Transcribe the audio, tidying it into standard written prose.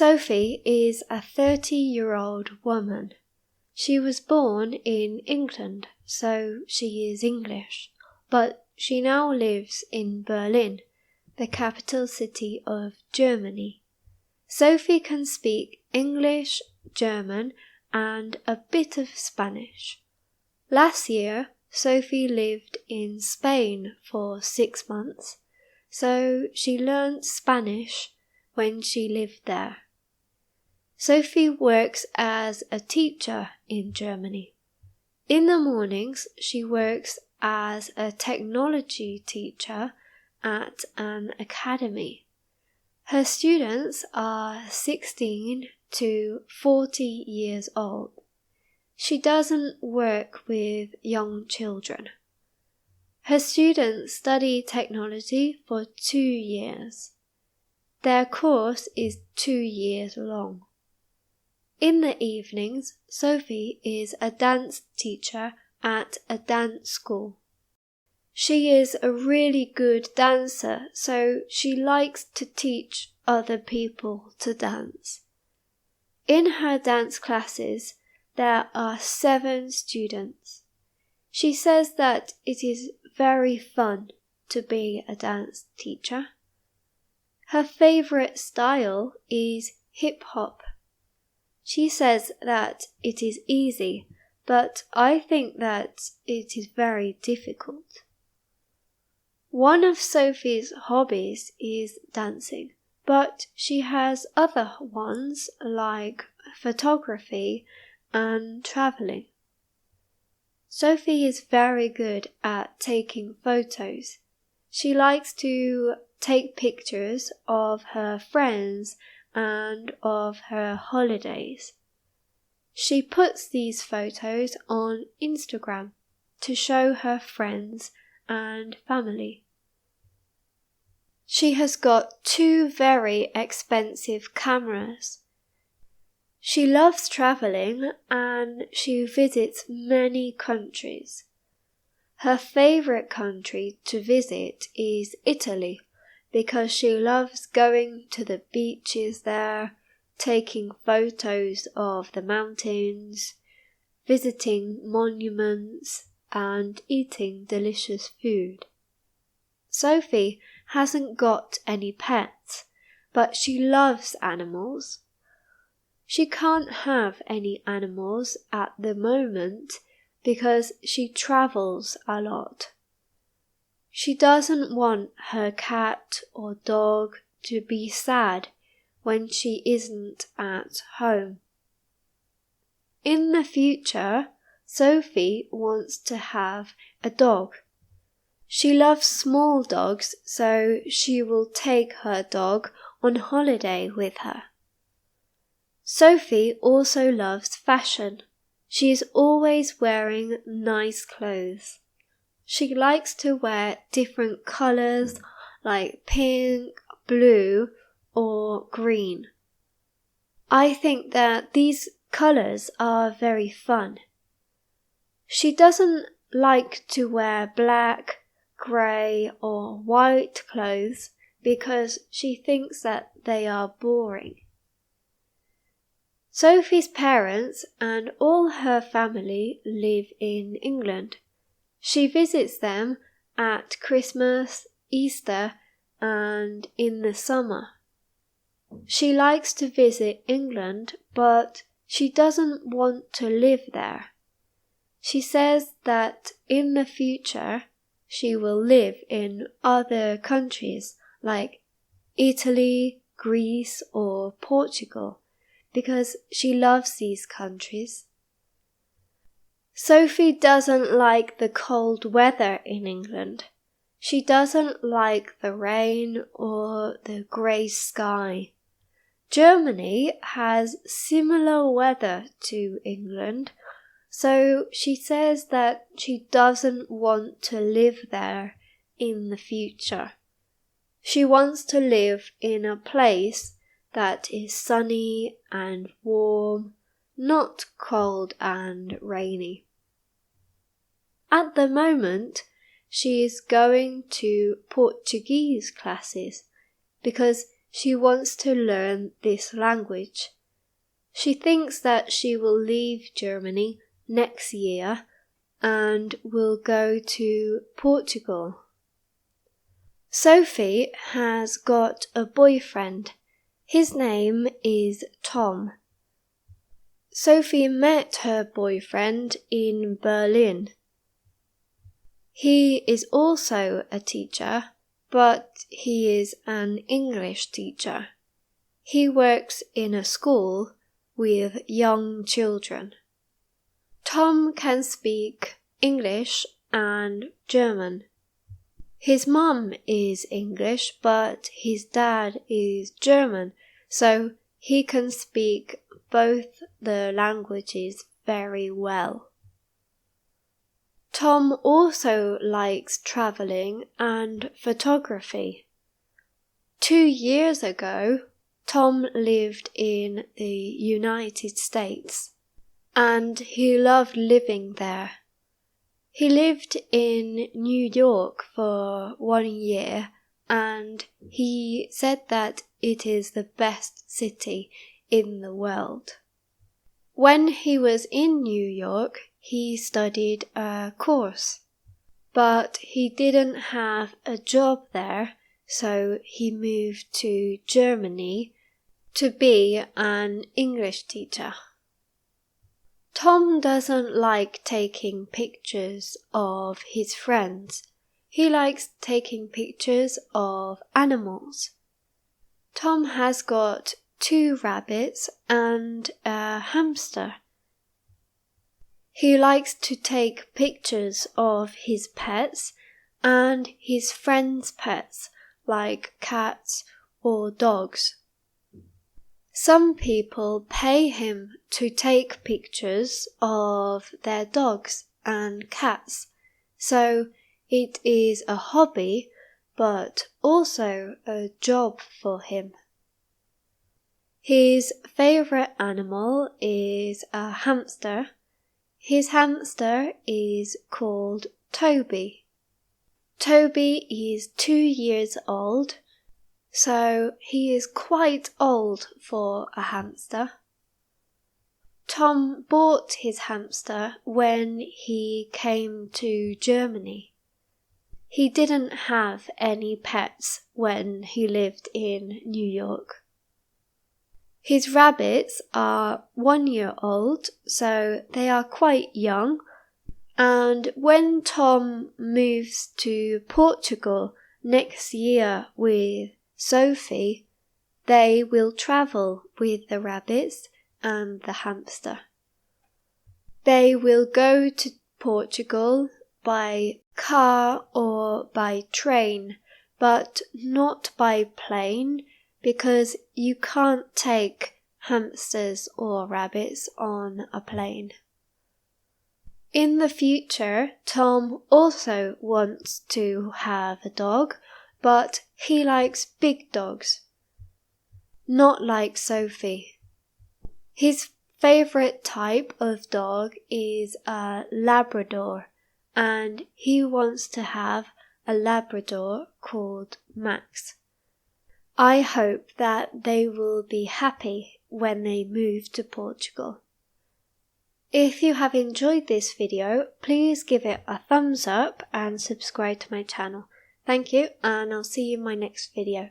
Sophie is a 30-year-old woman. She was born in England, so she is English, but she now lives in Berlin, the capital city of Germany. Sophie can speak English, German, and a bit of Spanish. Last year, Sophie lived in Spain for 6 months, so she learned Spanish when she lived there. Sophie works as a teacher in Germany. In the mornings, she works as a technology teacher at an academy. Her students are 16 to 40 years old. She doesn't work with young children. Her students study technology for 2 years. Their course is 2 years long. In the evenings, Sophie is a dance teacher at a dance school. She is a really good dancer, so she likes to teach other people to dance. In her dance classes, there are 7 students. She says that it is very fun to be a dance teacher. Her favorite style is hip-hop. She says that it is easy, but I think that it is very difficult. One of Sophie's hobbies is dancing, but she has other ones like photography and traveling. Sophie is very good at taking photos. She likes to take pictures of her friends and of her holidays. She puts these photos on Instagram to show her friends and family. She has got 2 very expensive cameras. She loves traveling and she visits many countries. Her favorite country to visit is Italy because she loves going to the beaches there, taking photos of the mountains, visiting monuments, and eating delicious food. Sophie hasn't got any pets, but she loves animals. She can't have any animals at the moment because she travels a lot. She doesn't want her cat or dog to be sad when she isn't at home. In the future, Sophie wants to have a dog. She loves small dogs, so she will take her dog on holiday with her. Sophie also loves fashion. She is always wearing nice clothes. She likes to wear different colors like pink, blue, or green. I think that these colors are very fun. She doesn't like to wear black, grey, or white clothes because she thinks that they are boring. Sophie's parents and all her family live in England. She visits them at Christmas, Easter, and in the summer. She likes to visit England, but she doesn't want to live there. She says that in the future she will live in other countries like Italy, Greece, or Portugal, because she loves these countries. Sophie doesn't like the cold weather in England. She doesn't like the rain or the grey sky. Germany has similar weather to England, so she says that she doesn't want to live there in the future. She wants to live in a place that is sunny and warm, not cold and rainy. At the moment, she is going to Portuguese classes because she wants to learn this language. She thinks that she will leave Germany next year and will go to Portugal. Sophie has got a boyfriend. His name is Tom. Sophie met her boyfriend in Berlin. He is also a teacher, but he is an English teacher. He works in a school with young children. Tom can speak English and German. His mum is English, but his dad is German, so he can speak both the languages very well. Tom also likes traveling and photography. 2 years ago, Tom lived in the United States, and he loved living there. He lived in New York for 1 year, and he said that it is the best city in the world. When he was in New York, he studied a course, but he didn't have a job there, so he moved to Germany to be an English teacher. Tom doesn't like taking pictures of his friends. He likes taking pictures of animals. Tom has got 2 rabbits and a hamster. He likes to take pictures of his pets and his friends' pets, like cats or dogs. Some people pay him to take pictures of their dogs and cats, so it is a hobby, but also a job for him. His favorite animal is a hamster. His hamster is called Toby. Toby is 2 years old, so he is quite old for a hamster. Tom bought his hamster when he came to Germany. He didn't have any pets when he lived in New York. His rabbits are 1 year old, so they are quite young, and when Tom moves to Portugal next year with Sophie, they will travel with the rabbits and the hamster. They will go to Portugal by car or by train, but not by plane, because you can't take hamsters or rabbits on a plane. In the future, Tom also wants to have a dog, but he likes big dogs, not like Sophie. His favorite type of dog is a Labrador, and he wants to have a Labrador called Max. I hope that they will be happy when they move to Portugal. If you have enjoyed this video, please give it a thumbs up and subscribe to my channel. Thank you, and I'll see you in my next video.